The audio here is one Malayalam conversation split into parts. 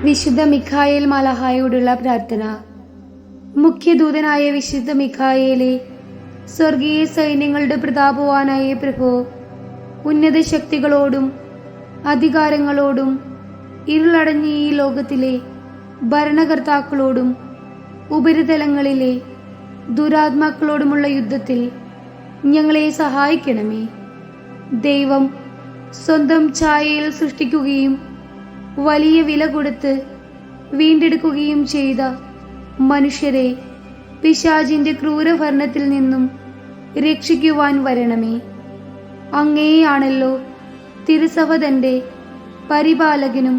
വിശുദ്ധ മിഖായേൽ മാലാഖയോടുള്ള പ്രാർത്ഥന. മുഖ്യദൂതനായ വിശുദ്ധ മിഖായേലെ, സ്വർഗീയ സൈന്യങ്ങളുടെ പ്രതാപവാനായ പ്രഭു, ഉന്നത ശക്തികളോടും അധികാരങ്ങളോടും ഇരുളടഞ്ഞ ഈ ലോകത്തിലെ ഭരണകർത്താക്കളോടും ഉപരിതലങ്ങളിലെ ദുരാത്മാക്കളോടുമുള്ള യുദ്ധത്തിൽ ഞങ്ങളെ സഹായിക്കണമേ. ദൈവം സ്വന്തം ഛായയിൽ സൃഷ്ടിക്കുകയും വലിയ വില കൊടുത്ത് വീണ്ടെടുക്കുകയും ചെയ്ത മനുഷ്യരെ പിശാചിന്റെ ക്രൂരഭരണത്തിൽ നിന്നും രക്ഷിക്കുവാൻ വരണമേ. അങ്ങേയാണല്ലോ തിരുസഭ തന്റെ പരിപാലകനും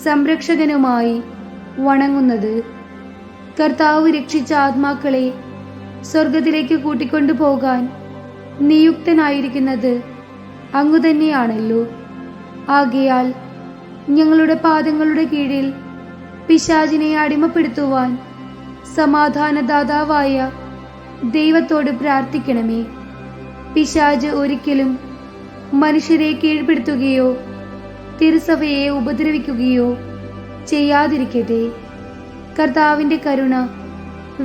സംരക്ഷകനുമായി വണങ്ങുന്നത്. കർത്താവ് രക്ഷിച്ച ആത്മാക്കളെ സ്വർഗത്തിലേക്ക് കൂട്ടിക്കൊണ്ടുപോകാൻ നിയുക്തനായിരിക്കുന്നത് അങ്ങു തന്നെയാണല്ലോ. ആകയാൽ ഞങ്ങളുടെ പാദങ്ങളുടെ കീഴിൽ പിശാചിനെ അടിമപ്പെടുത്തുവാൻ സമാധാനദാതാവായ ദൈവത്തോട് പ്രാർത്ഥിക്കണമേ. പിശാച് ഒരിക്കലും മനുഷ്യരെ കീഴ്പ്പെടുത്തുകയോ തിരുസഭയെ ഉപദ്രവിക്കുകയോ ചെയ്യാതിരിക്കട്ടെ. കർത്താവിൻ്റെ കരുണ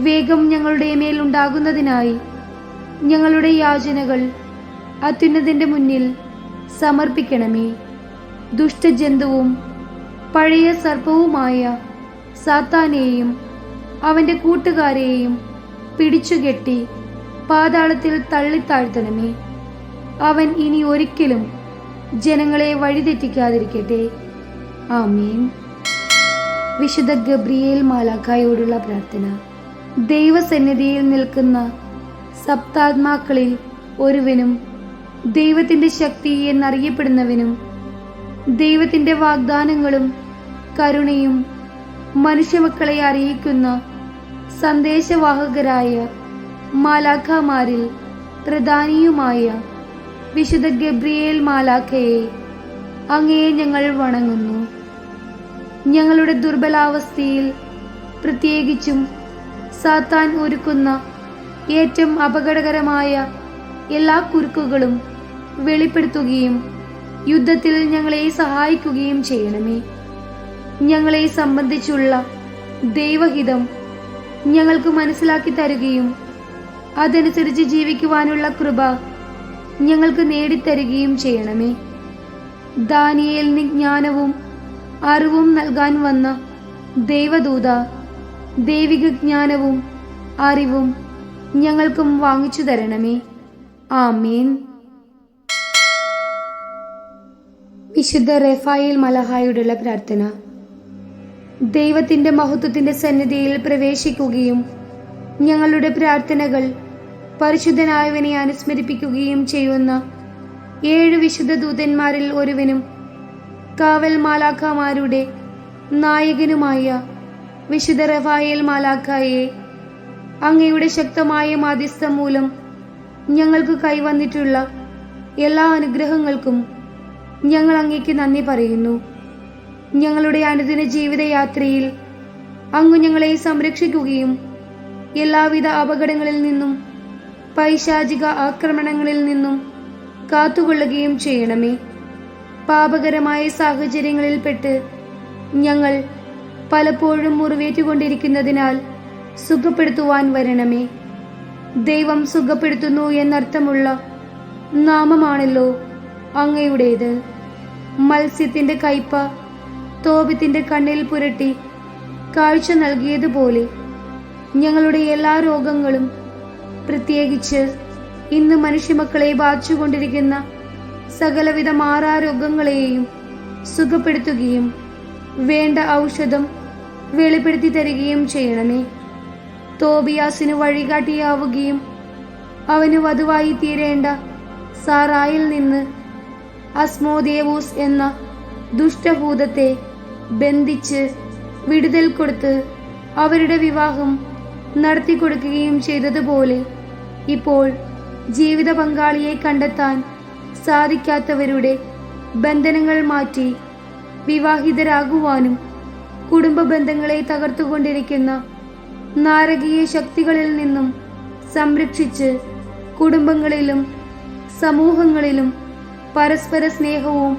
വേഗം ഞങ്ങളുടെ മേലുണ്ടാകുന്നതിനായി ഞങ്ങളുടെ യാചനകൾ അത്യുന്നതന്റെ മുന്നിൽ സമർപ്പിക്കണമേ. ദുഷ്ടജന്തുവും പഴയ സർപ്പവുമായ സാത്താനെയും അവന്റെ കൂട്ടുകാരെയും പിടിച്ചുകെട്ടി പാതാളത്തിൽ തള്ളിത്താഴ്ത്തണമേ. അവൻ ഇനി ഒരിക്കലും ജനങ്ങളെ വഴിതെറ്റിക്കാതിരിക്കട്ടെ. ആമേൻ. വിശുദ്ധ ഗബ്രിയേൽ മാലാഖയോടുള്ള പ്രാർത്ഥന. ദൈവസന്നിധിയിൽ നിൽക്കുന്ന സപ്താത്മാക്കളിൽ ഒരുവനും ദൈവത്തിന്റെ ശക്തി എന്നറിയപ്പെടുന്നവനും ദൈവത്തിന്റെ വാഗ്ദാനങ്ങളും കരുണയും മനുഷ്യമക്കളെ അറിയിക്കുന്ന സന്ദേശവാഹകരായ മാലാഖമാരിൽ പ്രധാനിയുമായ വിശുദ്ധ ഗബ്രിയേൽ മാലാഖയെ അങ്ങയെ ഞങ്ങൾ വണങ്ങുന്നു. ഞങ്ങളുടെ ദുർബലാവസ്ഥയിൽ പ്രത്യേകിച്ചും സാത്താൻ ഒരുക്കുന്ന ഏറ്റവും അപകടകരമായ എല്ലാ കുരുക്കുകളും വെളിപ്പെടുത്തുകയും യുദ്ധത്തിൽ ഞങ്ങളെ സഹായിക്കുകയും ചെയ്യണമേ. ഞങ്ങളെ സംബന്ധിച്ചുള്ള ദൈവഹിതം ഞങ്ങൾക്ക് മനസ്സിലാക്കി തരുകയും അതനുസരിച്ച് ജീവിക്കുവാനുള്ള കൃപ ഞങ്ങൾക്ക് നേടിത്തരുകയും ചെയ്യണമേ. ദാനിയേലിന് ജ്ഞാനവും അറിവും നൽകാൻ വന്ന ദൈവദൂത, ദൈവിക ജ്ഞാനവും അറിവും ഞങ്ങൾക്കും വാങ്ങിച്ചു തരണമേ. ആമേൻ. വിശുദ്ധ റഫായേൽ മാലാഖയോടുള്ള പ്രാർത്ഥന. ദൈവത്തിന്റെ മഹത്വത്തിന്റെ സന്നിധിയിൽ പ്രവേശിക്കുകയും ഞങ്ങളുടെ പ്രാർത്ഥനകൾ പരിശുദ്ധനായവനെ അനുസ്മരിപ്പിക്കുകയും ചെയ്യുന്ന 7 വിശുദ്ധ ദൂതന്മാരിൽ ഒരുവനും കാവൽ മാലാഖമാരുടെ നായകനുമായ വിശുദ്ധ റഫായേൽ മാലാഖയെ, അങ്ങയുടെ ശക്തമായ മാധ്യസ്ഥം മൂലം ഞങ്ങൾക്ക് കൈവന്നിട്ടുള്ള എല്ലാ അനുഗ്രഹങ്ങൾക്കും ഞങ്ങൾ അങ്ങേക്ക് നന്ദി പറയുന്നു. ഞങ്ങളുടെ അനുദിന ജീവിതയാത്രയിൽ അങ്ങ് ഞങ്ങളെ സംരക്ഷിക്കുകയും എല്ലാവിധ അപകടങ്ങളിൽ നിന്നും പൈശാചിക ആക്രമണങ്ങളിൽ നിന്നും കാത്തുകൊള്ളുകയും ചെയ്യണമേ. പാപകരമായ സാഹചര്യങ്ങളിൽപ്പെട്ട് ഞങ്ങൾ പലപ്പോഴും മുറിവേറ്റുകൊണ്ടിരിക്കുന്നതിനാൽ സുഖപ്പെടുത്തുവാൻ വരണമേ. ദൈവം സുഖപ്പെടുത്തുന്നു എന്നർത്ഥമുള്ള നാമമാണല്ലോ അങ്ങയുടേത്. മത്സ്യത്തിന്റെ കയ്പ തോബിത്തിന്റെ കണ്ണിൽ പുരട്ടി കാഴ്ച നൽകിയതുപോലെ ഞങ്ങളുടെ എല്ലാ രോഗങ്ങളും, പ്രത്യേകിച്ച് ഇന്ന് മനുഷ്യമക്കളെ ബാധിച്ചുകൊണ്ടിരിക്കുന്ന സകലവിധ മാറാരോഗങ്ങളെയും സുഖപ്പെടുത്തുകയും വേണ്ട ഔഷധം വെളിപ്പെടുത്തി തരികയും ചെയ്യണമേ. തോബിയാസിന് വഴികാട്ടിയാവുകയും അവന് വധുവായി തീരേണ്ട സാറായിൽ നിന്ന് അസ്മോദേവൂസ് എന്ന ദുഷ്ടഭൂതത്തെ ബന്ധിച്ച് വിടുതൽ കൊടുത്ത് അവരുടെ വിവാഹം നടത്തിക്കൊടുക്കുകയും ചെയ്തതുപോലെ ഇപ്പോൾ ജീവിത പങ്കാളിയെ കണ്ടെത്താൻ സാധിക്കാത്തവരുടെ ബന്ധനങ്ങൾ മാറ്റി വിവാഹിതരാകുവാനും കുടുംബ ബന്ധങ്ങളെ തകർത്തുകൊണ്ടിരിക്കുന്ന നാരകീയ ശക്തികളിൽ നിന്നും സംരക്ഷിച്ച് കുടുംബങ്ങളിലും സമൂഹങ്ങളിലും പരസ്പര സ്നേഹവും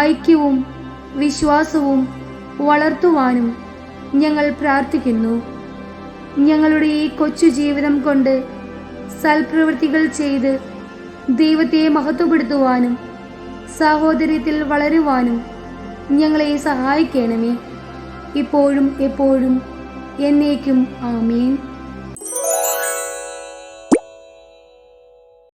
ഐക്യവും വിശ്വാസവും വളർത്തുവാനും ഞങ്ങൾ പ്രാർത്ഥിക്കുന്നു. ഞങ്ങളുടെ ഈ കൊച്ചു ജീവിതം കൊണ്ട് സൽപ്രവൃത്തികൾ ചെയ്ത് ദൈവത്തെ മഹത്വപ്പെടുത്തുവാനും സാഹോദര്യത്തിൽ വളരുവാനും ഞങ്ങളെ സഹായിക്കണമേ. ഇപ്പോഴും എപ്പോഴും എന്നേക്കും ആമേൻ.